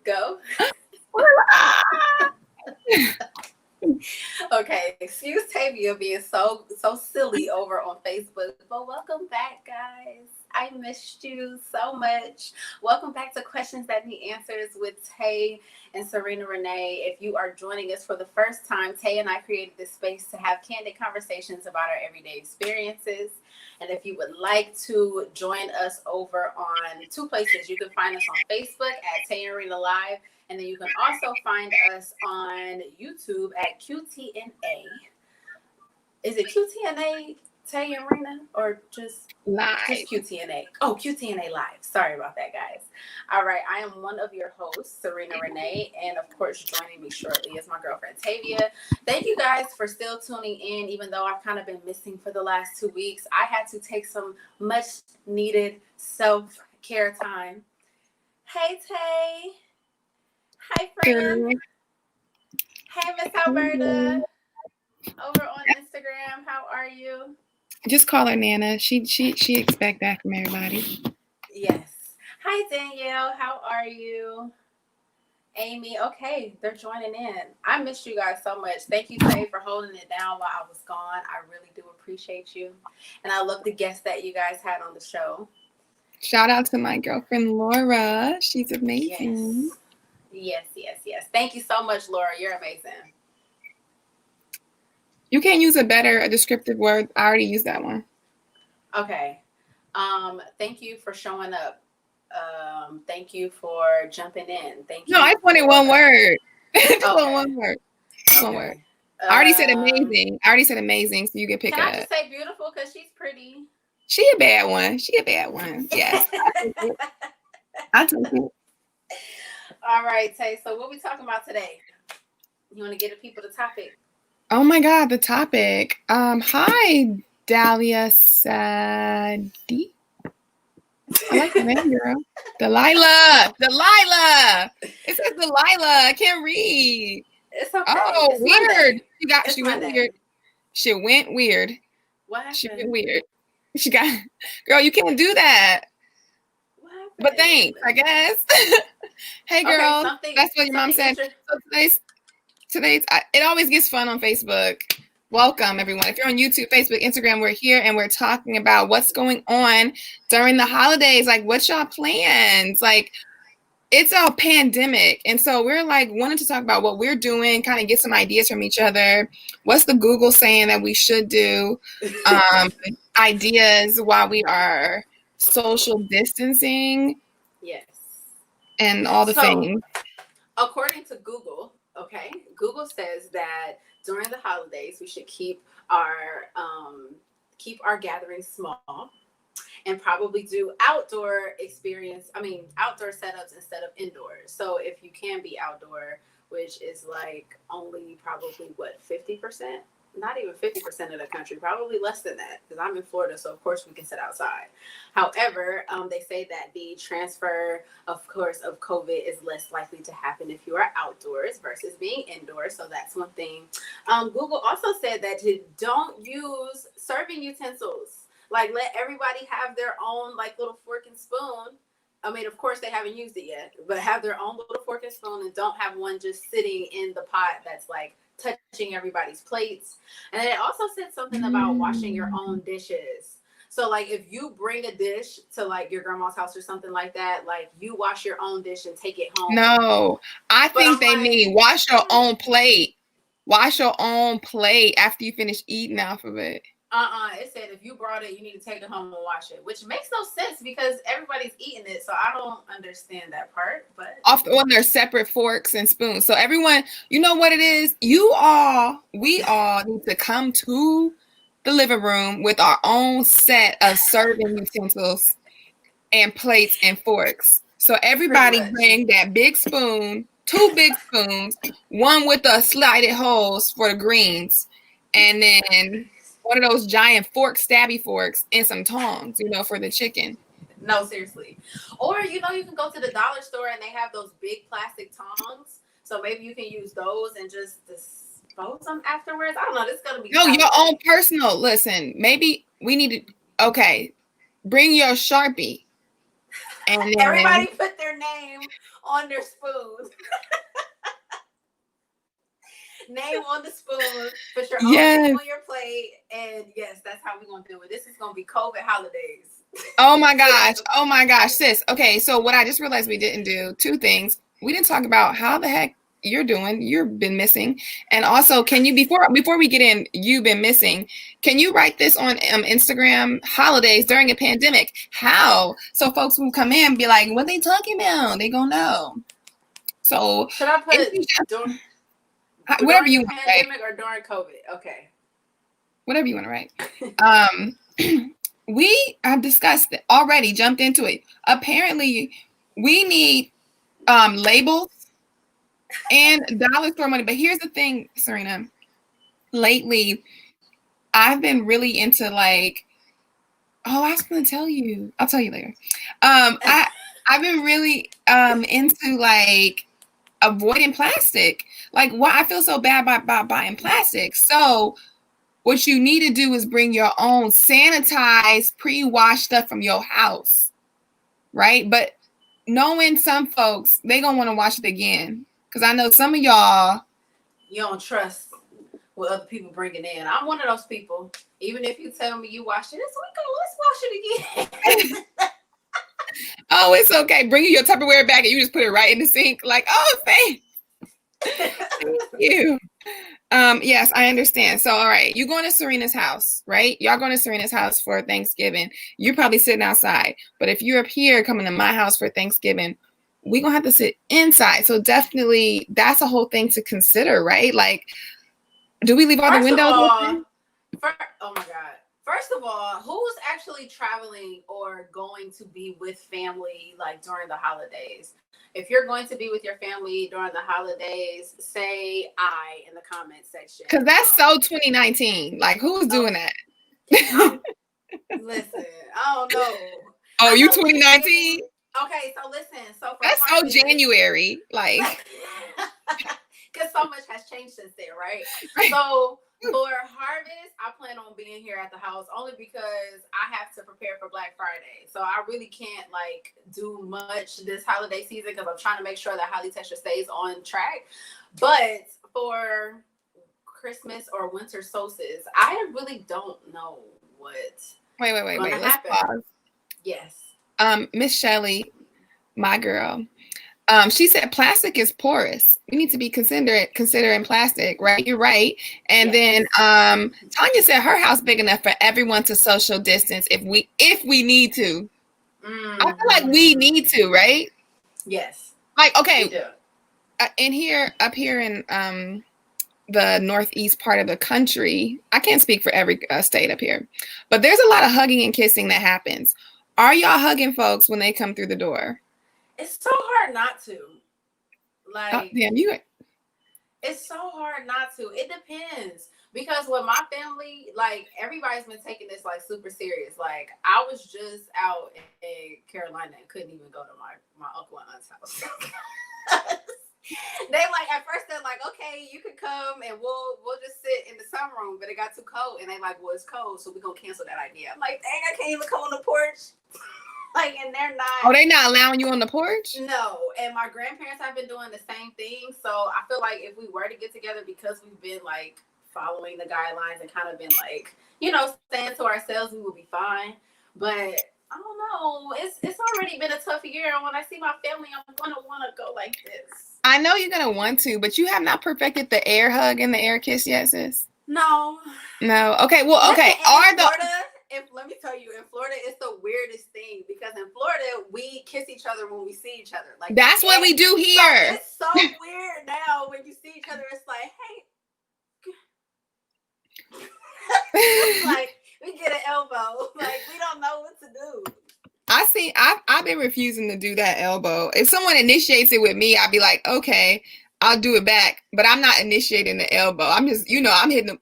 Go. Okay, excuse Tavia being so silly over on Facebook, but welcome back, guys. I missed you so much. Welcome back to Questions That Need Answers with Tay and Serena Renee. If you are joining us for the first time, Tay and I created this space to have candid conversations about our everyday experiences. And if you would like to join us over on two places, you can find us on Facebook at Tay and Rina Live. And then you can also find us on YouTube at QTNA. Is it QTNA, Tay and Rina, or just QTNA? Oh, QTNA Live. Sorry about that, guys. All right, I am one of your hosts, Serena Renee, and of course, joining me shortly is my girlfriend Tavia. Thank you guys for still tuning in, even though I've kind of been missing for the last 2 weeks. I had to take some much needed self-care time. Hey, Tay. Hi, friend. Hey, Miss Alberta. Over on Instagram, how are you? Just call her Nana. She expect that from everybody. Yes. Hi, Danielle. How are you? Amy. Okay, they're joining in. I missed you guys so much. Thank you, Tay, for holding it down while I was gone. I really do appreciate you. And I love the guests that you guys had on the show. Shout out to my girlfriend, Laura. She's amazing. Yes. Thank you so much, Laura. You're amazing. You can't use a descriptive word. I already used that one. Okay. Thank you for showing up. Thank you for jumping in. Thank you. No, I just wanted one word. Okay. One word. One word. I already said amazing. So you can pick Can I just say beautiful because she's pretty? She a bad one. Yes. I took it. All right, Tay. So what we talking about today? You want to get the people the topic? Oh my God, the topic. Hi, Dahlia Sadi. I like the name, girl. Delilah. It says Delilah. I can't read. It's okay. Oh, it's weird. Monday. She went weird. She went weird. What happened? She went weird. She got, girl, you can't do that. What happened? But thanks, I guess. Hey, girl. Okay, that's what your mom said. So today's it always gets fun on Facebook. Welcome, everyone. If you're on YouTube, Facebook, Instagram, we're here and we're talking about what's going on during the holidays. Like, what's y'all plans? Like, it's a pandemic. And so we're like wanting to talk about what we're doing, kind of get some ideas from each other. What's the Google saying that we should do? Ideas while we are social distancing. Yes. And all the things. According to Google, okay, Google says that during the holidays we should keep our gatherings small and probably do outdoor setups instead of indoors. So if you can be outdoor, which is like only probably 50%, not even 50% of the country, probably less than that, because I'm in Florida, so of course we can sit outside. However, they say that the transfer, of course, of COVID is less likely to happen if you are outdoors versus being indoors. So that's one thing. Google also said that you don't use serving utensils. Like, let everybody have their own like little fork and spoon. I mean, of course, they haven't used it yet, but have their own little fork and spoon and don't have one just sitting in the pot that's like touching everybody's plates. And then it also said something about washing your own dishes. So like if you bring a dish to like your grandma's house or something like that, like you wash your own dish and take it home. No, I think they mean wash your own plate. Wash your own plate after you finish eating off of it. It said if you brought it, you need to take it home and wash it, which makes no sense because everybody's eating it. So I don't understand that part. But on their separate forks and spoons. So everyone, you know what it is? We all need to come to the living room with our own set of serving utensils and plates and forks. So everybody bring that big spoon, 2 big spoons, one with the slided holes for the greens, and then one of those giant stabby forks, and some tongs, for the chicken. No, seriously. Or, you can go to the dollar store and they have those big plastic tongs. So maybe you can use those and just dispose them afterwards. I don't know. This is going to be... No, your own personal. Listen, maybe we need to... Okay, bring your Sharpie. And everybody put their name on their spoon. Name on the spoon, put your own name on your plate, and yes, that's how we're gonna do it. This is gonna be COVID holidays. Oh my gosh, sis. Okay, so what I just realized we didn't do, two things. We didn't talk about how the heck you're doing. You've been missing. And also, can you, before we get in, you've been missing, can you write this on Instagram, holidays during a pandemic? How? So folks will come in and be like, what they talking about? They gonna know. So should I put whatever you want to write? Pandemic or during COVID? Okay. Whatever you want to write. We have discussed it already, jumped into it. Apparently, we need labels and dollar store money. But here's the thing, Serina. Lately, I've been really into like, oh, I was going to tell you. I'll tell you later. I've been really into like avoiding plastic. Like, why I feel so bad about buying plastic. So what you need to do is bring your own sanitized, pre-washed stuff from your house, right? But knowing some folks, they gonna want to wash it again. Because I know some of y'all, you don't trust what other people bringing in. I'm one of those people. Even if you tell me you washed it this week, let's wash it again. Oh, it's okay. Bring your Tupperware bag and you just put it right in the sink. Like, oh, thank you. Yes, I understand. So, all right, you're going to Serina's house, right? Y'all going to Serina's house for Thanksgiving. You're probably sitting outside. But if you're up here coming to my house for Thanksgiving, we're going to have to sit inside. So definitely that's a whole thing to consider, right? Like, do we leave all the windows open? Oh my God. First of all, who's actually traveling or going to be with family like during the holidays? If you're going to be with your family during the holidays, say I in the comment section. Because that's so 2019. Like, who's doing that? Listen, I don't know. Oh, you 2019? Okay, so listen. So for that's harvest, so January. Like, because so much has changed since then, right? So for harvest, I plan on being here at the house only because I have to prepare for Black Friday. So I really can't like do much this holiday season because I'm trying to make sure that Holly Texture stays on track. But for Christmas or winter solstice, I really don't know what. Wait. Let's pause. Yes. Miss Shelley, my girl. She said plastic is porous. We need to be considering plastic, right? You're right. And yes. Then Tanya said her house big enough for everyone to social distance if we need to. I feel like we need to, right? Yes. Like, okay. Up here in the northeast part of the country, I can't speak for every state up here, but there's a lot of hugging and kissing that happens. Are y'all hugging folks when they come through the door? It's so hard not to. Like, oh, damn, it's so hard not to. It depends. Because with my family, like, everybody's been taking this, like, super serious. Like, I was just out in Carolina and couldn't even go to my uncle and aunt's house. They, like, at first they're like, okay, you can come and we'll just sit in the sunroom. But it got too cold. And they like, well, it's cold, so we're going to cancel that idea. I'm like, dang, I can't even come on the porch. Like, and they're not. Oh, they not allowing you on the porch? No. And my grandparents have been doing the same thing. So I feel like if we were to get together, because we've been like following the guidelines and kind of been like, you know, staying to ourselves, we will be fine. But I don't know. It's already been a tough year. And when I see my family, I'm gonna want to go like this. I know you're gonna want to, but you have not perfected the air hug and the air kiss yet, sis. No. Okay. Well, okay. Let me tell you, in Florida, it's the weirdest thing because in Florida, we kiss each other when we see each other. Like, that's what we do here. So it's so weird now when you see each other. It's like, hey, like we get an elbow. Like we don't know what to do. I've been refusing to do that elbow. If someone initiates it with me, I'd be like, okay, I'll do it back. But I'm not initiating the elbow. I'm just, I'm hitting them.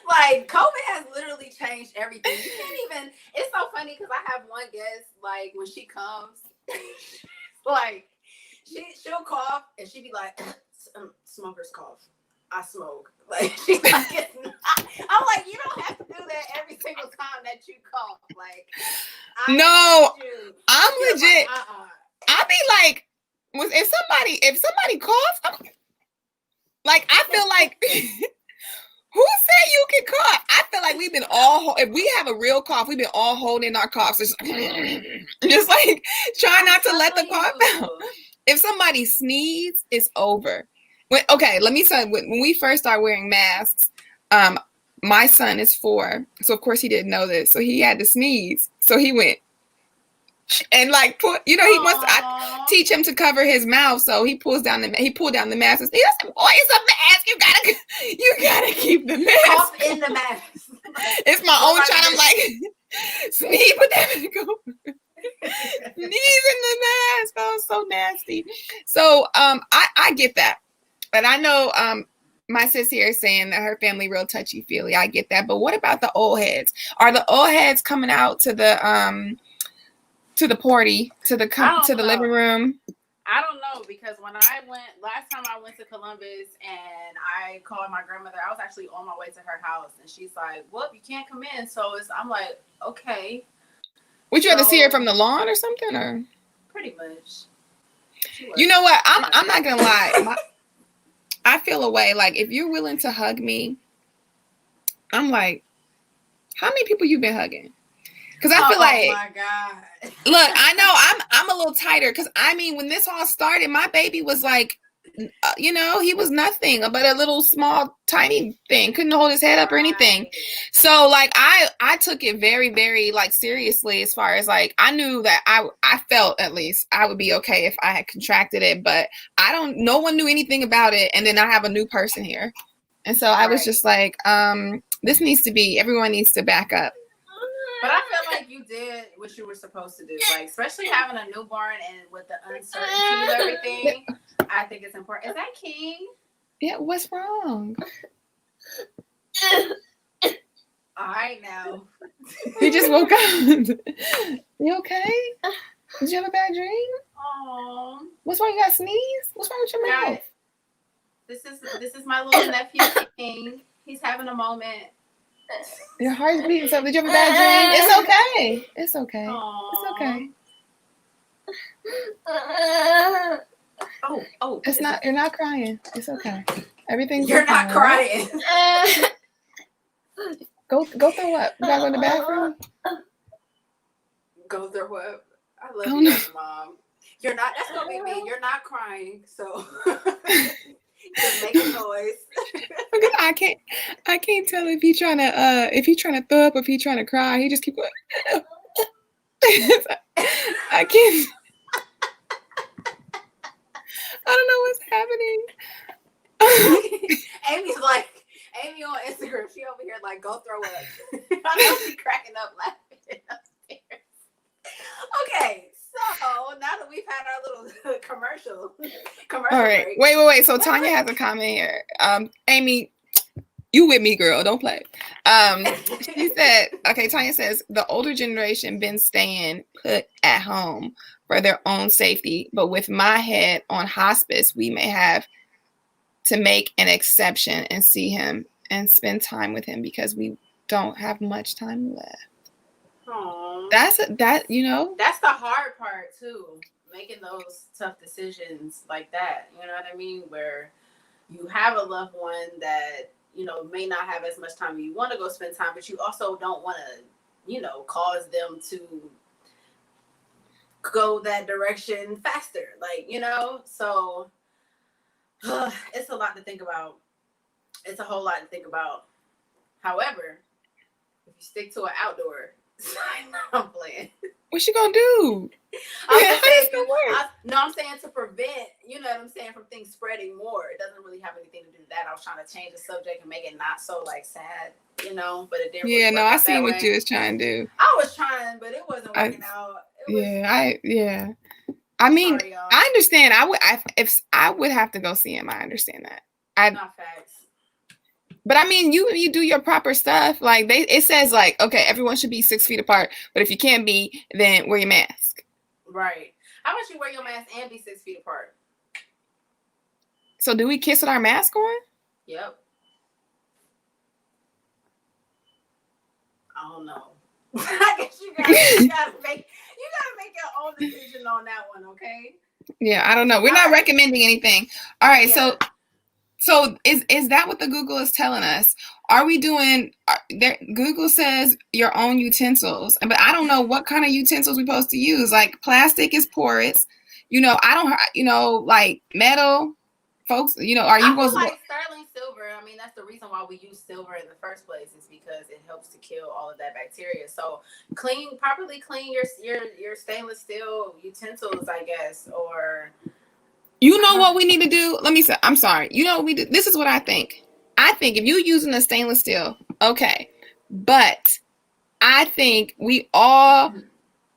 Like, COVID has literally changed everything. You can't even, it's so funny because I have one guest, like, when she comes, like, she'll cough and she'd be like, smoker's cough. I smoke. Like, she's like, it's not. I'm like, you don't have to do that every single time that you cough. Like, No, I'm You're legit. like, I'll be like, if somebody coughs, like, I feel like, who said you can cough? I feel like we've been all, if we have a real cough, we've been all holding our coughs. Just like, trying not to let the cough out. If somebody sneezes, it's over. Okay, let me tell you, when we first started wearing masks, my son is 4, so of course he didn't know this, so he had to sneeze, so he went and like he wants I teach him to cover his mouth, so he pulled down the mask and said, "Boy, it's a mask. You gotta keep the mask. Cough in the mask." It's my own child. I'm like, sneeze, put that back over. Sneeze in the mask. Oh, so nasty. So I get that. But I know my sis here is saying that her family real touchy-feely. I get that. But what about the old heads? Are the old heads coming out to the party, to the living room? I don't know, because when I went last time, I went to Columbus and I called my grandmother. I was actually on my way to her house, and she's like, "Well, you can't come in." So I'm like, okay. Would you have to see her from the lawn or something, or? Pretty much. You know what? I'm not gonna lie. I feel a way. Like, if you're willing to hug me, I'm like, how many people you been hugging? Because I feel like, oh my God. Look, I know I'm a little tighter, because I mean, when this all started, my baby was like, he was nothing but a little small tiny thing, couldn't hold his head up or anything. So like I took it very, very like seriously, as far as like, I knew that I felt at least I would be okay if I had contracted it, but no one knew anything about it, and then I have a new person here, and so I was just like, everyone needs to back up. But I feel like you did what you were supposed to do, like, especially having a newborn and with the uncertainty of everything. I think it's important. Is that King? Yeah, what's wrong? All right, now. He just woke up. You okay? Did you have a bad dream? Oh. What's wrong? You got sneeze? What's wrong with your mouth? This is my little nephew King. He's having a moment. Your heart's beating. So did you have a bad dream? It's okay. It's okay. Aww. It's okay. Oh. It's not. You're not crying. It's okay. Everything's. You're not crying. Go throw up. You gotta go in the bathroom. Go throw up. I love you, Mom. You're not. That's gonna be me. You're not crying, so just make a noise. I can't tell if he's trying to throw up or if he's trying to cry. He just keep going. I can't. I don't know what's happening. Amy on Instagram, she over here like, go throw up. I know she's cracking up laughing upstairs. Okay, so now that we've had our little commercial all right, break. wait. So Tanya has a comment here. Amy, you with me, girl? Don't play. She said, okay. Tanya says the older generation been staying put at home for their own safety, but with my head on hospice, we may have to make an exception and see him and spend time with him because we don't have much time left. Aww. That's the hard part too, making those tough decisions like that. You know what I mean? Where you have a loved one that, may not have as much time. You want to go spend time, but you also don't want to, cause them to go that direction faster. Like, so it's a lot to think about. It's a whole lot to think about. However, if you stick to an outdoor, I'm playing. What's she gonna do? I'm saying to prevent, you know what I'm saying, from things spreading more. It doesn't really have anything to do with that. I was trying to change the subject and make it not so like sad, but it didn't. Yeah, really I see what you was trying to do. I was trying, but it wasn't working out. I mean, sorry, I understand. If I would have to go see him, I understand that. Not facts. But I mean, you do your proper stuff. Like it says like, okay, everyone should be 6 feet apart. But if you can't be, then wear your mask. Right. How about you wear your mask and be 6 feet apart? So do we kiss with our mask on? Yep. I don't know. I guess you gotta make your own decision on that one, okay? Yeah, I don't know. We're not recommending anything. All right, Yeah. so is that what the Google is telling us? Are we doing? Google says your own utensils, but I don't know what kind of utensils we're supposed to use. Like plastic is porous. I don't. Like metal, folks. Are you I feel supposed to? like sterling silver. I mean, that's the reason why we use silver in the first place, is because it helps to kill all of that bacteria. So properly clean your stainless steel utensils, I guess, or. You know what we need to do? Let me say, I'm sorry. You know what we do? This is what I think. I think if you're using a stainless steel, okay. But I think we all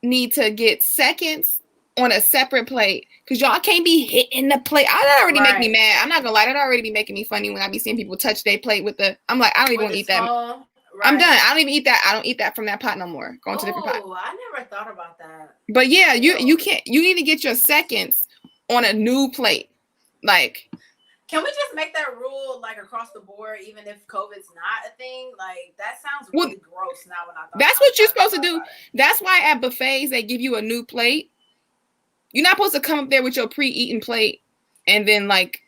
need to get seconds on a separate plate, because y'all can't be hitting the plate. That already make me mad. I'm not gonna lie, that already be making me funny when I be seeing people touch their plate with the. I'm like, I don't even want to eat that. Right. I'm done. I don't even eat that. I don't eat that from that pot no more. Going to different pot. Oh, I never thought about that. But yeah, you can't. You need to get your seconds on a new plate. Like, can we just make that rule like across the board, even if COVID's not a thing? Like, that sounds really gross now when I thought. That's what you're supposed to do. That's why at buffets they give you a new plate. You're not supposed to come up there with your pre-eaten plate and then like,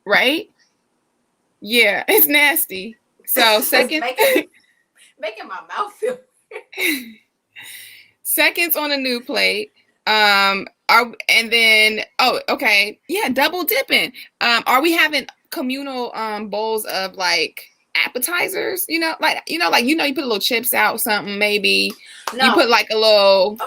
right? Yeah, it's nasty. So seconds, making my mouth feel weird. Seconds on a new plate. Double dipping. Are we having communal bowls of like appetizers? You put a little chips out or something, maybe. No. You put like a little.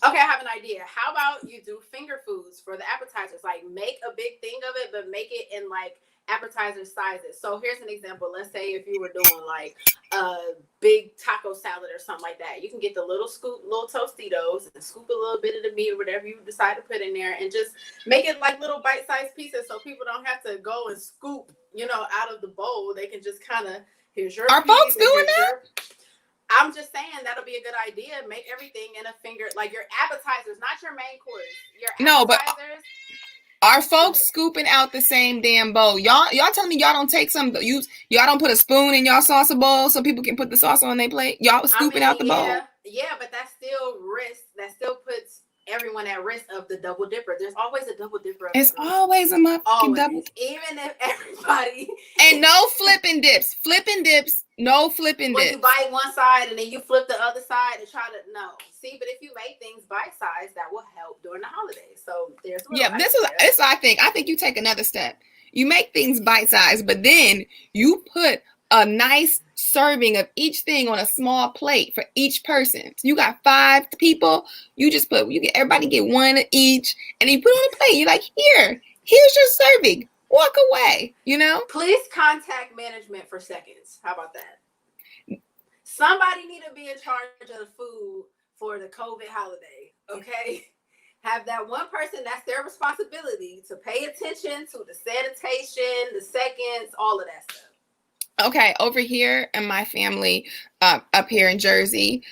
Okay, I have an idea. How about you do finger foods for the appetizers? Like, make a big thing of it, but make it in like appetizer sizes. So here's an example. Let's say if you were doing like a big taco salad or something like that, you can get the little Tostitos and scoop a little bit of the meat or whatever you decide to put in there, and just make it like little bite-sized pieces, so people don't have to go and scoop, out of the bowl. They can just kind of, here's your. Are folks doing that? I'm just saying that'll be a good idea. Make everything in a finger, like your appetizers, not your main course. Your appetizers. Are folks scooping out the same damn bowl? Y'all telling me y'all don't take y'all don't put a spoon in y'all salsa bowl so people can put the sauce on their plate? Y'all scooping out the bowl? Yeah, but that's still risk. That still puts everyone at risk of the double dipper. There's always a double dipper. It's always a motherfucking double. Even if everybody. And no flipping dips. No flipping dips. When you bite one side and then you flip the other side and try to see. But if you make things bite sized, that will help during the holidays. So there's I think you take another step. You make things bite sized, but then you put a nice serving of each thing on a small plate for each person. So you got 5 people. Everybody get one of each, and you put it on a plate. You're like, here's your serving. Walk away. Please contact management for seconds. How about that? Somebody need to be in charge of the food for the COVID holiday. Okay. Have that one person, that's their responsibility, to pay attention to the sanitation, the seconds, all of that stuff. Okay, over here in my family, up here in Jersey,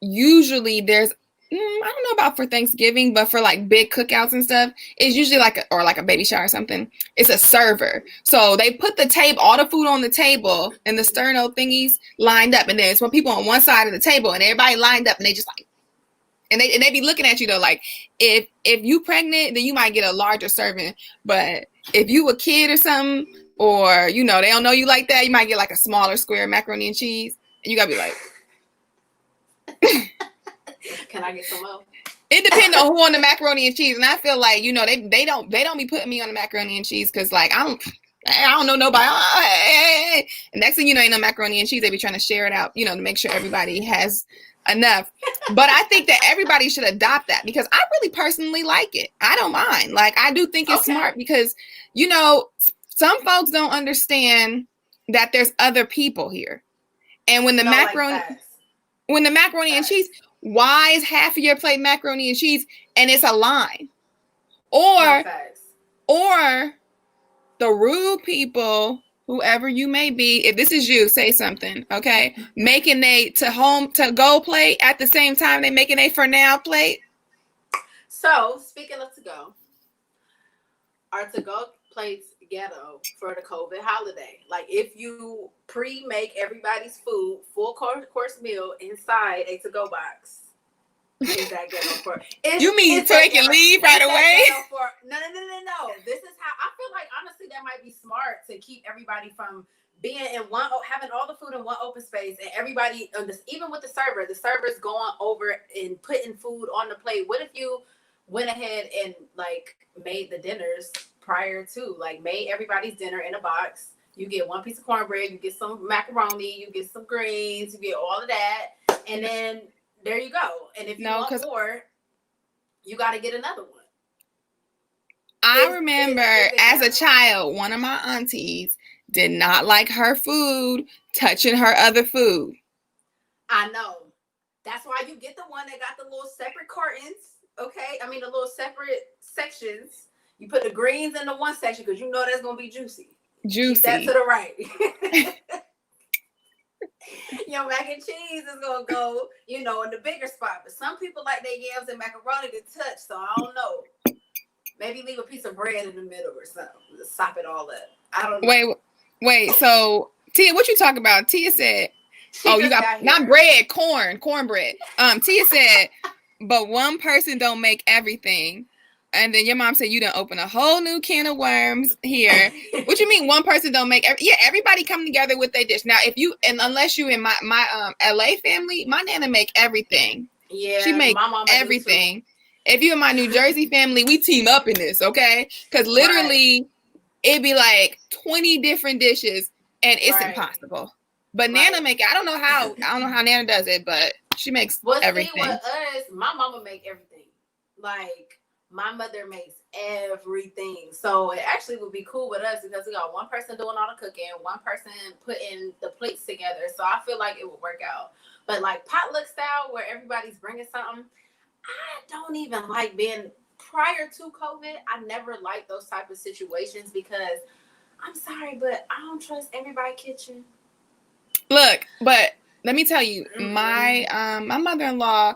usually there's, I don't know about for Thanksgiving, but for like big cookouts and stuff, it's usually like a baby shower or something. It's a server. So they put all the food on the table and the sterno thingies lined up, and then it's when people on one side of the table and everybody lined up, and they just like, and they be looking at you though, like if you pregnant, then you might get a larger serving, but if you a kid or something, or they don't know you like that, you might get like a smaller square of macaroni and cheese, and you gotta be like, can I get some more? It depends on who on the macaroni and cheese, and I feel like they don't be putting me on the macaroni and cheese because like I don't know nobody. And next thing you know, ain't no macaroni and cheese. They be trying to share it out, to make sure everybody has enough. But I think that everybody should adopt that, because I really personally like it. I don't mind. Like, I do think it's smart because some folks don't understand that there's other people here, and when the macaroni and cheese. Why is half of your plate macaroni and cheese and it's a line? Or the rude people, whoever you may be, if this is you, say something, okay? Making a to-go plate at the same time they making a for now plate. So, speaking of to-go, are to-go plates ghetto for the COVID holiday. Like if you pre-make everybody's food, full course meal inside a to-go box. Is that ghetto for? You mean so they can leave right away? No. This is how I feel like. Honestly, that might be smart to keep everybody from being in one, having all the food in one open space, and everybody, even with the server's going over and putting food on the plate. What if you went ahead and like made the dinners prior to, like made everybody's dinner in a box? You get one piece of cornbread, you get some macaroni, you get some greens, you get all of that, and then there you go. And if you want more, you got to get another one. I remember as a child, one of my aunties did not like her food touching her other food. I know. That's why you get the one that got the little separate cartons. Okay. I mean, the little separate sections. You put the greens in the one section because you know that's going to be juicy. Keep that to the right. Your mac and cheese is going to go, in the bigger spot. But some people like their yams and macaroni to touch, so I don't know. Maybe leave a piece of bread in the middle or something. Just sop it all up. I don't know. Wait. So, Tia, what you talking about? Tia said, you got not bread, cornbread. Tia said, but one person don't make everything. And then your mom said you done open a whole new can of worms here. What you mean one person don't make everybody come together with their dish. Now, unless you in my LA family, my nana make everything. Yeah, she make everything. If you in my New Jersey family, we team up in this, okay? Because literally it'd be like 20 different dishes and it's impossible. But Nana make it. I don't know how Nana does it, but she makes everything. See, with us, my mama make everything. Like my mother makes everything. So it actually would be cool with us because we got one person doing all the cooking, one person putting the plates together. So I feel like it would work out. But like potluck style where everybody's bringing something, I don't even like being prior to COVID. I never liked those type of situations because I'm sorry, but I don't trust everybody's kitchen. Look, but let me tell you, my mother-in-law,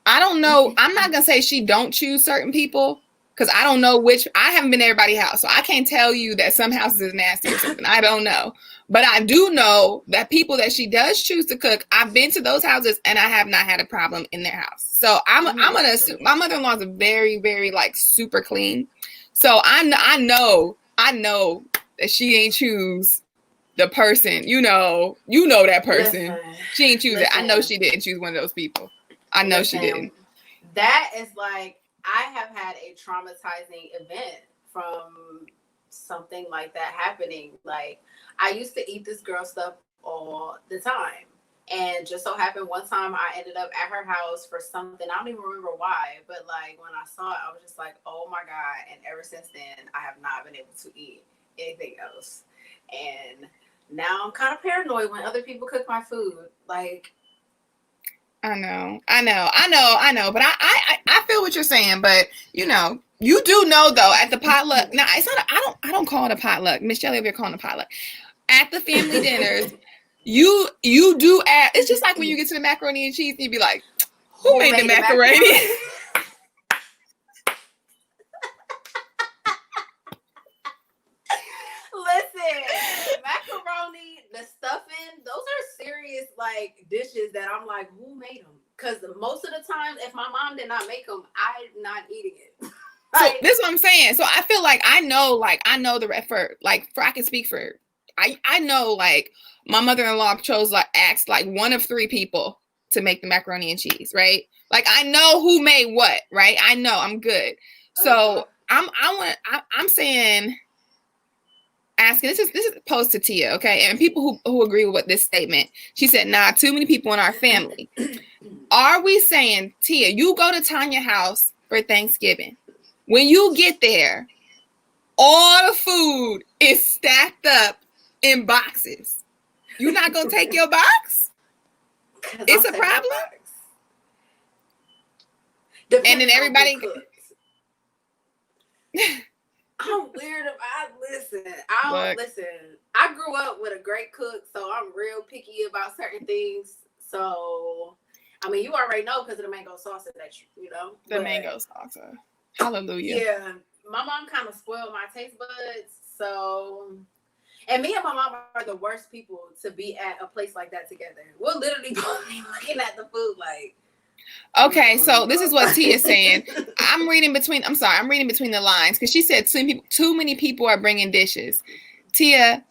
I don't know. I'm not gonna say she don't choose certain people because I don't know I haven't been to everybody's house, so I can't tell you that some houses is nasty or something. I don't know, but I do know that people that she does choose to cook, I've been to those houses and I have not had a problem in their house. So I'm gonna assume my mother-in-law is very, very like super clean. So I know that she ain't choose the person. You know that person. Listen, she ain't choose it. I know she didn't choose one of those people. I know she didn't. That is like, I have had a traumatizing event from something like that happening. Like, I used to eat this girl stuff all the time. And just so happened one time I ended up at her house for something. I don't even remember why. But like when I saw it, I was just like, oh my God. And ever since then, I have not been able to eat anything else. And now I'm kind of paranoid when other people cook my food. Like, I know. But I feel what you're saying. But you do know though at the potluck. Now it's not. I don't call it a potluck. Miss Shelly over here calling it a potluck. At the family dinners, you do add. It's just like when you get to the macaroni and cheese, and you be like, "Who made the macaroni?" Listen, macaroni, the stuffing, those are serious like dishes that I'm like, who made them? Because most of the time, if my mom did not make them, I'm not eating it. So this is what I'm saying. So I feel like I know I can speak for. I know like my mother-in-law asked like one of 3 people to make the macaroni and cheese, right? Like I know who made what, right? I know I'm good. So I'm saying. Asking this is posed to Tia, okay, and people who agree with this statement. She said, "Nah, too many people in our family." Are we saying, Tia, you go to Tanya's house for Thanksgiving? When you get there, all the food is stacked up in boxes. You're not gonna take your box? It's a problem. And then everybody. I'm weird. Listen. I grew up with a great cook, so I'm real picky about certain things. So, I mean, you already know because of the mango salsa that the mango salsa. Hallelujah. Yeah, my mom kind of spoiled my taste buds, So, and me and my mom are the worst people to be at a place like that together. We'll literally be looking at the food like. Okay, so this is what Tia's saying. I'm reading between the lines because she said too many people are bringing dishes. Tia,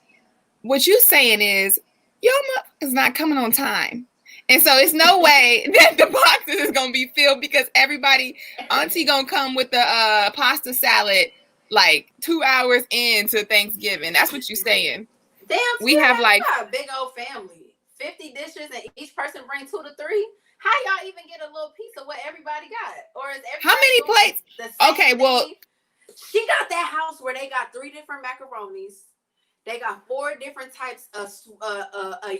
what you saying is your mother is not coming on time. And so it's no way that the boxes is going to be filled because auntie going to come with the pasta salad like 2 hours into Thanksgiving. That's what you're saying. Damn, we have like a big old family, 50 dishes, and each person bring 2 to 3. How y'all even get a little piece of what everybody got? Or is everybody how many plates? Okay, well, she got that house where they got 3 different macaronis. They got 4 different types of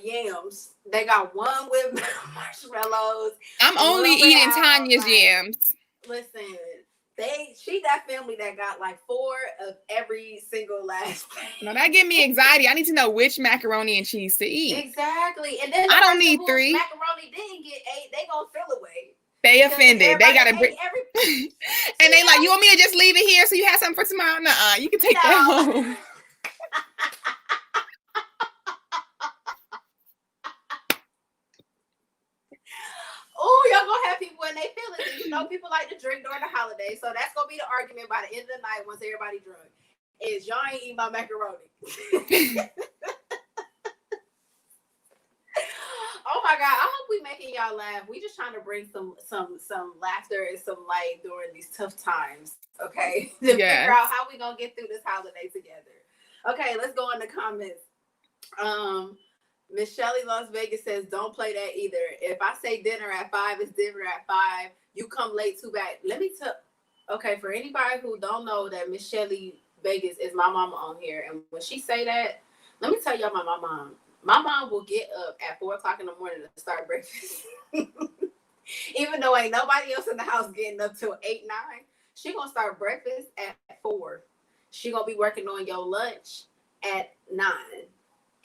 yams. They got one with marshmallows. I'm only eating Tanya's yams. Listen, she that family that got like 4 of every single last plate. No, that give me anxiety. I need to know which macaroni and cheese to eat. Exactly. And then I don't need 3. Macaroni didn't get 8. They gonna feel away. They offended. They gotta bring. And they like, you want me to just leave it here so you have something for tomorrow? Nuh-uh. You can take that home. Oh, y'all gonna have people in their feelings. You know, people like to drink during the holidays, so that's gonna be the argument by the end of the night once everybody drunk. Is y'all ain't eat my macaroni? Oh my God! I hope we making y'all laugh. We just trying to bring some laughter and some light during these tough times. Okay, to figure out how we gonna get through this holiday together. Okay, let's go in the comments. Miss Shelley Las Vegas says, don't play that either. If I say dinner at 5, it's dinner at 5. You come late, too bad. Let me tell. Okay, for anybody who don't know that Miss Shelley Vegas is my mama on here, and when she say that, let me tell y'all about my mom. My mom will get up at 4 o'clock in the morning to start breakfast. Even though ain't nobody else in the house getting up till 8, 9, she gonna start breakfast at 4. She gonna be working on your lunch at 9.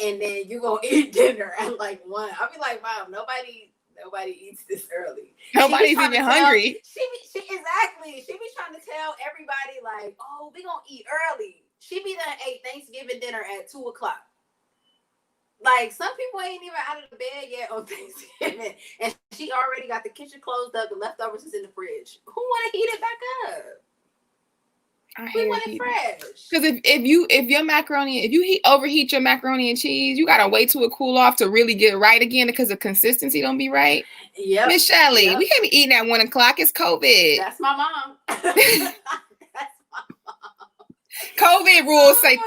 And then you gonna eat dinner at like 1. I'll be like, Mom, nobody eats this early. Nobody's even hungry. She exactly. She be trying to tell everybody like, oh, we gonna eat early. She be done ate Thanksgiving dinner at 2 o'clock. Like some people ain't even out of the bed yet on Thanksgiving, and she already got the kitchen closed up. The leftovers is in the fridge. Who wanna heat it back up? We want it fresh. Because if your macaroni, if you overheat your macaroni and cheese, you gotta wait till it cool off to really get it right again because the consistency don't be right. Yep. Miss Shelley, we can't be eating at 1 o'clock. It's COVID. That's my mom. That's my mom. COVID rules say 2,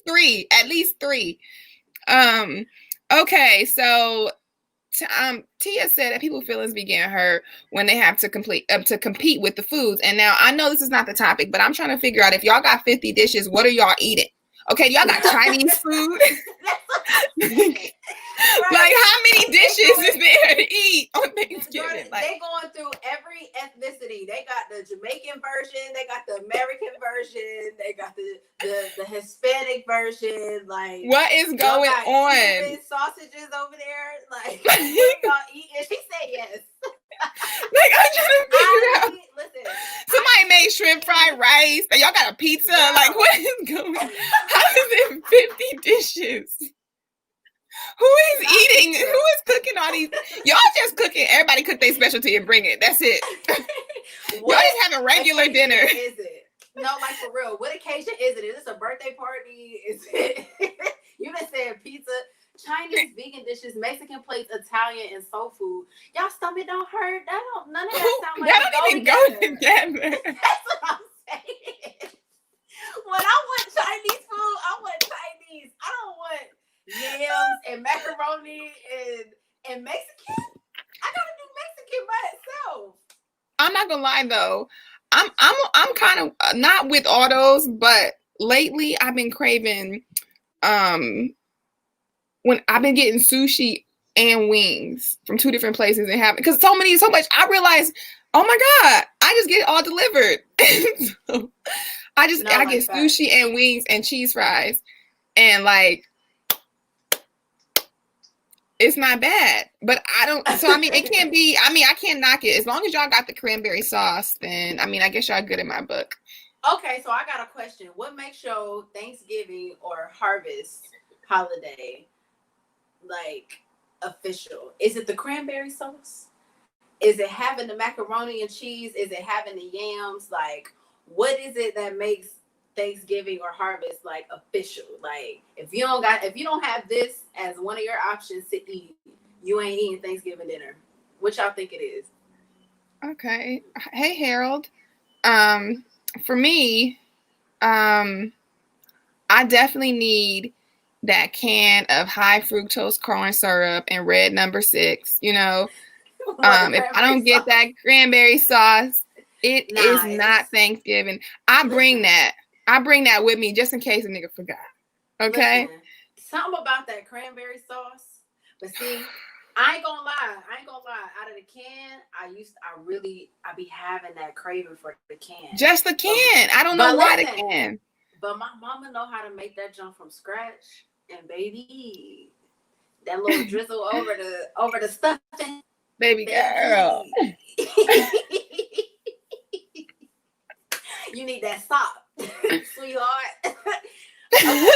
3, at least three. Okay, so Tia said that people's feelings begin hurt when they have to compete with the foods. And now I know this is not the topic, but I'm trying to figure out if y'all got 50 dishes, what are y'all eating? Okay, y'all got Chinese food. Like how many dishes is there to eat on Thanksgiving? They going through every ethnicity. They got the Jamaican version, they got the American version, they got the Hispanic version. Like what is going on? Cuban sausages over there. Like what y'all eat? And she said yes. Like I'm trying to figure out. Listen, somebody made shrimp fried rice. Y'all got a pizza. Yeah. Like what is going on? How is it 50 dishes? Who is eating? Who is cooking all these? Y'all just cooking. Everybody cook their specialty and bring it. That's it. Y'all just have a regular dinner. Is it? No, like for real. What occasion is it? Is this a birthday party? Is it? You done said pizza, Chinese, vegan dishes, Mexican plates, Italian, and soul food. Y'all stomach don't hurt. None of that sound like that don't even go together. That's what I'm saying. When I want Chinese food, I want Chinese. I don't want yams and macaroni and Mexican. I gotta do Mexican by itself. I'm not gonna lie though. I'm kind of not with all those, but lately I've been craving when I've been getting sushi and wings from 2 different places and having because so much. I realized, oh my God, I just get it all delivered. So I get sushi and wings and cheese fries, and like it's not bad. But I don't. So I mean, it can't be. I mean, I can't knock it as long as y'all got the cranberry sauce. Then I mean, I guess y'all good in my book. Okay, so I got a question. What makes your Thanksgiving or harvest holiday like official? Is it the cranberry sauce? Is it having the macaroni and cheese? Is it having the yams? Like, what is it that makes Thanksgiving or harvest like official? Like, if you don't have this as one of your options to eat, you ain't eating Thanksgiving dinner. What y'all think it is? Okay. Hey, Harold. For me, I definitely need that can of high fructose corn syrup and red number 6. What, the If I cranberry don't get sauce? that cranberry sauce, it is not Nice. Thanksgiving. I bring Listen, that. I bring that with me just in case a nigga forgot. listen. Okay. Something about that cranberry sauce. But see, I ain't gonna lie. I ain't gonna lie. Out of the can, I be having that craving for the can. Just the But can. I don't know but why the listen, can. but my mama know how to make that jump from scratch. And baby, that little drizzle over the stuffing, Baby girl. baby. You need that sop, sweetheart. Okay.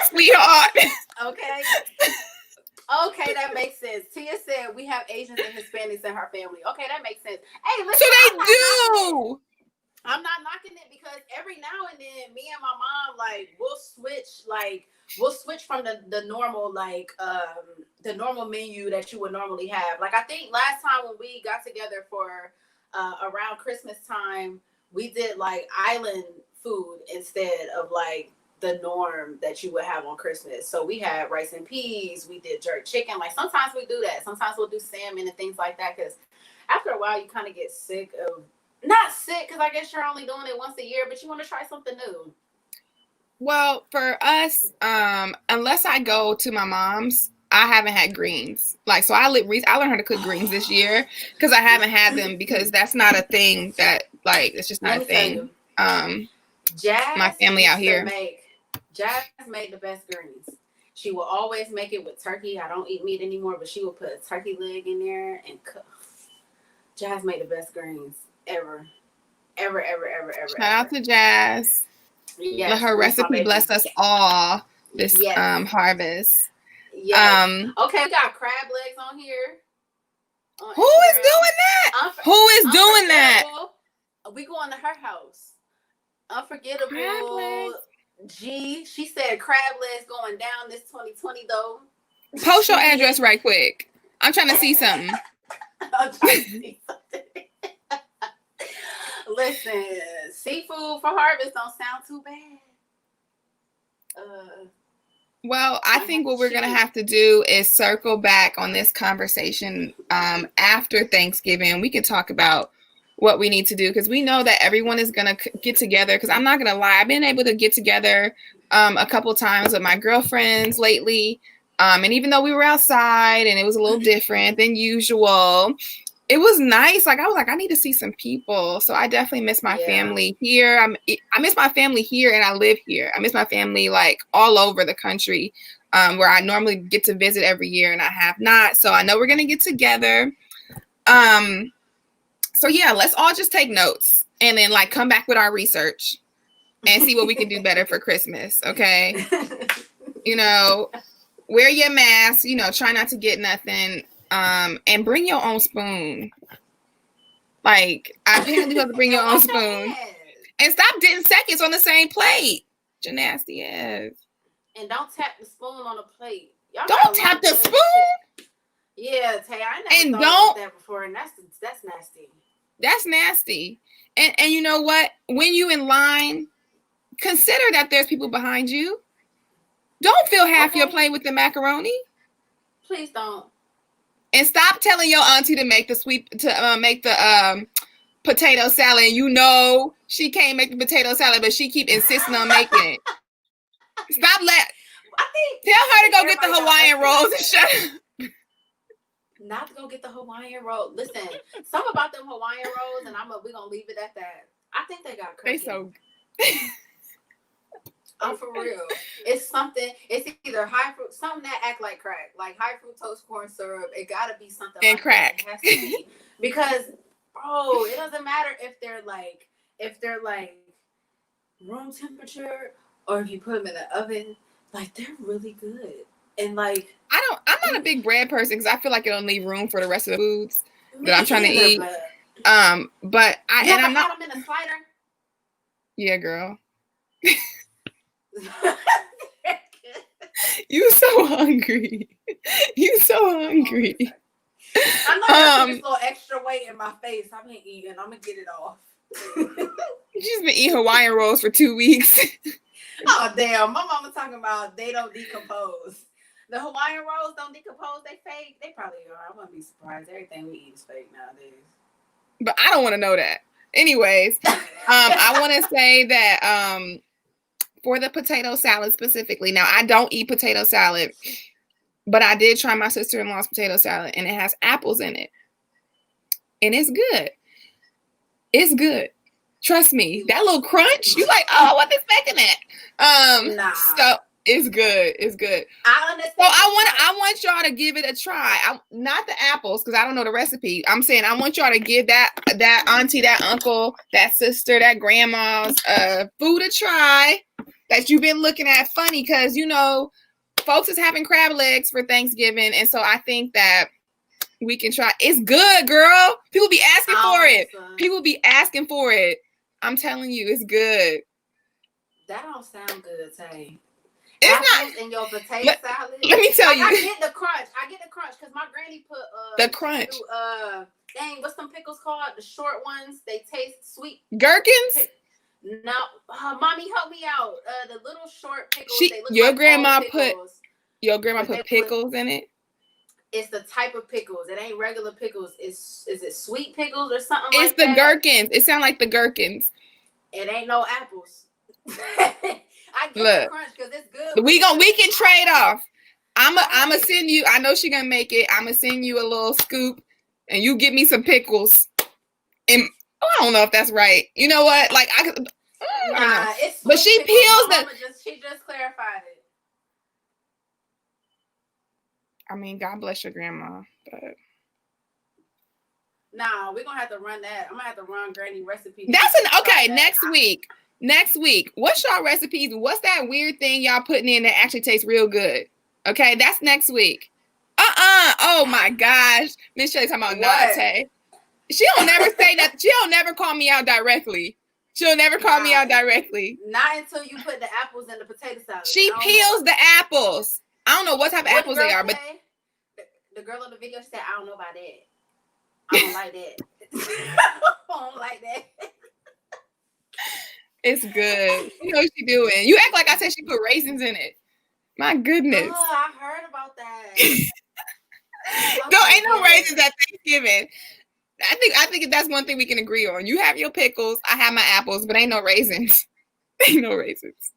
Sweetheart. Okay. Okay, that makes sense. Tia said we have Asians and Hispanics in her family. Okay, that makes sense. Hey, So listen, they I'm not knocking it. do. I'm not knocking it because every now and then, me and my mom we'll switch from the normal the normal menu that you would normally have. Like I think last time when we got together for around Christmas time, we did like island food instead of like the norm that you would have on Christmas. So we had rice and peas, we did jerk chicken. Like sometimes we do that. Sometimes we'll do salmon and things like that because after a while you kind of get sick of not sick because I guess you're only doing it once a year, but you want to try something new. Well, for us, unless I go to my mom's, I haven't had greens. Like, so I learned how to cook greens this year because I haven't had them because that's not a thing that like it's just not Let a me tell you, thing. My Jazz family out used to here. make Jazz made the best greens. She will always make it with turkey. I don't eat meat anymore, but she will put a turkey leg in there and cook. Jazz made the best greens ever, ever, ever, ever, ever, Shout out ever. to Jazz. Let Yes, her miss my recipe baby. bless us all this Yes, harvest. yes. Um, Okay, we got crab legs on here on who is Instagram. doing that? Who is doing that? Unforgettable. We going to her house. Crab Unforgettable. legs. G. She said crab legs going down this 2020 though. Post your She address did. right quick. I'm trying to see something. I'm trying to see something. Listen, seafood for harvest don't sound too bad. Well, I Might have think to what we're going to choose. have to do is circle back on this conversation after Thanksgiving. We can talk about what we need to do because we know that everyone is going to get together. Because I'm not going to lie, I've been able to get together a couple times with my girlfriends lately. And even though we were outside and it was a little different than usual, it was nice. Like I was like, I need to see some people. So I definitely miss my Yeah. family here. I miss my family here, and I live here. I miss my family like all over the country, where I normally get to visit every year, and I have not. So I know we're gonna get together. So yeah, let's all just take notes and then like come back with our research and see what we can do better for Christmas. Okay, wear your mask. Try not to get nothing. And bring your own spoon. Like, apparently you have to bring your And own wash your spoon. hands. And stop getting seconds on the same plate. Your nasty ass. And don't tap the spoon on the plate. Y'all got Don't a lot tap of the good spoon. shit. Yeah, Tay, I never And thought about don't. that before, and that's nasty. That's nasty. And you know what? When you in line, consider that there's people behind you. Don't fill half your Okay? plate with the macaroni. Please don't. And stop telling your auntie to make the potato salad. She can't make the potato salad, but she keep insisting on making it. Stop Tell her to go get the everybody got Hawaiian auntie like rolls and that. shut up. Not to go get the Hawaiian roll. Listen, something about them Hawaiian rolls, and we're gonna leave it at that. I think they got They crack in so. them. I'm for real. It's something. It's either something that act like crack, like high fructose corn syrup. It gotta be something And like that. crack. It has to be because, bro, it doesn't matter if they're like room temperature or if you put them in the oven, like they're really good. And like I'm not a big bread person because I feel like it don't leave room for the rest of the foods that I'm trying to eat. But I'm not. Had them in a slider. Yeah, girl. You so hungry. You so hungry. I know I put this little extra weight in my face. I've been eating. I'm gonna get it off. She's been eating Hawaiian rolls for 2 weeks. Oh damn! My mama talking about they don't decompose. The Hawaiian rolls don't decompose. They fake. They probably are. I wouldn't be surprised. Everything we eat is fake nowadays. But I don't want to know that. Anyways, I want to say that for the potato salad specifically. Now I don't eat potato salad, but I did try my sister-in-law's potato salad, and it has apples in it, and it's good. It's good. Trust me. That little crunch, you like, oh, I wasn't expecting that. Nah. So it's good. It's good. I understand. So I want y'all to give it a try. Not the apples, because I don't know the recipe. I'm saying I want y'all to give that auntie, that uncle, that sister, that grandma's food a try that you've been looking at funny, because you know folks is having crab legs for Thanksgiving, and so I think that we can try. It's good, girl. People be asking for it. People be asking for it. I'm telling you, it's good. That don't sound good, Tay. It's apples not in your potato salad. Let me tell you. I get the crunch. Because my granny put the crunch. Dang, what's some pickles called? The short ones. They taste sweet. Gherkins? No, mommy, help me out. The little short pickles. Your grandma put pickles in it. It's the type of pickles. It ain't regular pickles. Is it sweet pickles or something like that? It's the gherkins. It sounds like the gherkins. It ain't no apples. I get the crunch because it's good. We can trade off. I'ma send you. I know she gonna make it. I'ma send you a little scoop, and you get me some pickles. And I don't know if that's right. You know what? Like I don't know. But she peels she just clarified it. I mean, God bless your grandma, but nah, we're gonna have to run that. I'm gonna have to run granny recipe. Next week. What's y'all recipes? What's that weird thing y'all putting in that actually tastes real good? Okay, that's next week. Oh my gosh. Miss Shelley's talking about Nate. She don't never say that. She don't never call me out directly. She'll never call me out directly. Not until you put the apples in the potato salad. She peels the apples. I don't know what type of apples they are, but the girl in the video said, I don't know about that. I don't like that. I don't like that. It's good. You know what she doing. You act like I said she put raisins in it. My goodness. Oh, I heard about that. Ain't no raisins at Thanksgiving. I think that's one thing we can agree on. You have your pickles, I have my apples, but ain't no raisins. Ain't no raisins.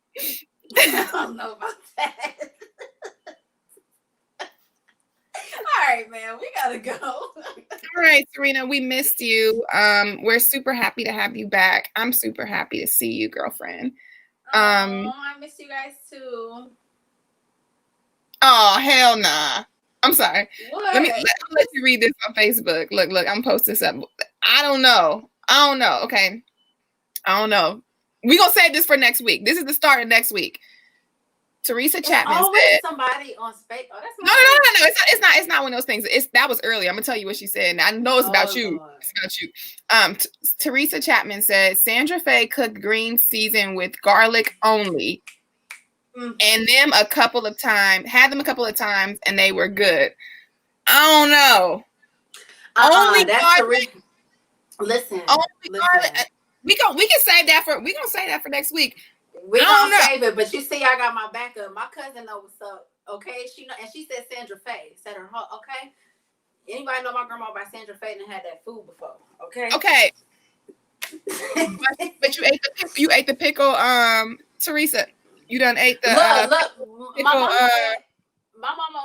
I don't know about that. All right, man, we gotta go. All right, Serina, we missed you. We're super happy to have you back. I'm super happy to see you, girlfriend. I miss you guys too. Oh, hell nah. I'm sorry. What? Let you read this on Facebook. Look, I'm posting this up. I don't know. Okay. I don't know. We're gonna save this for next week. This is the start of next week. Teresa Chapman said somebody on space. Oh, that's no. It's not one of those things. That was earlier. I'm gonna tell you what she said. And I know it's about you. Lord. It's about you. Teresa Chapman said Sandra Faye cooked greens seasoned with garlic only. And them a couple of times, and they were good. I don't know. Only garlic. Listen. Garlic. We can save that for. We're gonna save that for next week. We're gonna save it, but you see, I got my backup. My cousin knows what's up. Okay, she know, and she said Sandra Faye. Said her. Okay. Anybody know my grandma by Sandra Faye and had that food before? Okay. Okay. but you ate the pickle, Teresa. You done ate the look. My mama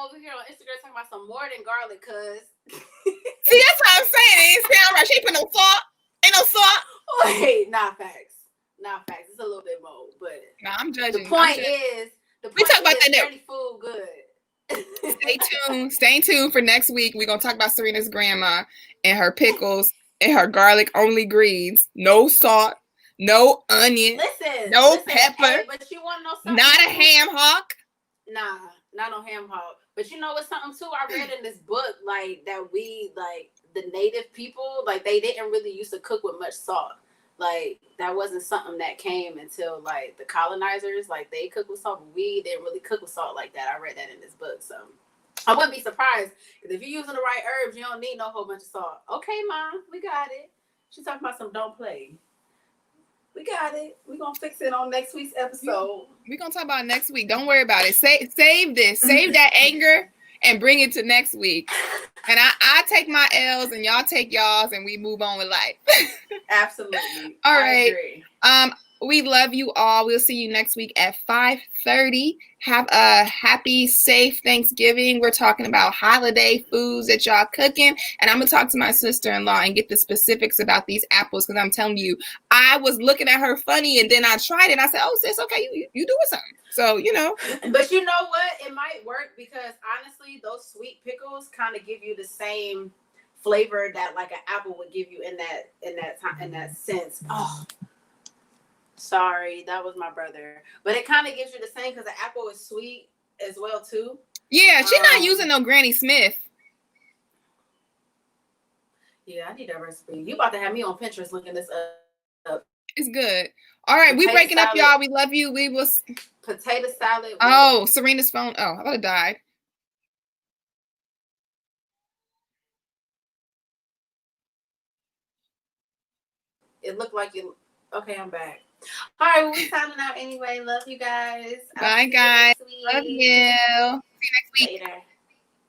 over here on Instagram talking about some more than garlic, cuz. See, that's what I'm saying. It ain't sound right. She ain't put no salt. Ain't no salt. Wait, not facts. It's a little bit more, but I'm judging. The point is, we talk about that dirty food good. Stay tuned for next week. We're gonna talk about Serina's grandma and her pickles and her garlic only greens. No salt, no onion, Listen, no listen, pepper, hey, but you want to know something? not a ham hock. Nah, not no ham hock. But you know what's something too? I read in this book like that we like the native people like they didn't really used to cook with much salt. Like that wasn't something that came until like the colonizers. Like they cook with salt, but we didn't really cook with salt like that. I read that in this book, so I wouldn't be surprised because if you're using the right herbs, you don't need no whole bunch of salt. Okay, Mom, we got it. She's talking about some don't play. We got it. We're going to fix it on next week's episode. We're going to talk about it next week. Don't worry about it. Save this. Save that anger and bring it to next week. And I take my L's and y'all take y'all's and we move on with life. Absolutely. All right. I agree. We love you all. We'll see you next week at 5:30. Have a happy, safe Thanksgiving. We're talking about holiday foods that y'all cooking. And I'm going to talk to my sister-in-law and get the specifics about these apples because I'm telling you, I was looking at her funny and then I tried it. And I said, oh, sis, okay, you doing something. So, you know. But you know what? It might work because honestly, those sweet pickles kind of give you the same flavor that like an apple would give you in that sense. Oh. Sorry, that was my brother. But it kind of gives you the same because the apple is sweet as well, too. Yeah, she's not using no Granny Smith. Yeah, I need that recipe. You about to have me on Pinterest looking this up. It's good. All right, we breaking up, y'all. We love you. We will. Potato salad. Oh, Serena's phone. Oh, I thought it died. It looked like you. Okay, I'm back. All right, well, we're signing out anyway. Love you guys. Bye, guys. Love you. See you next week. Later.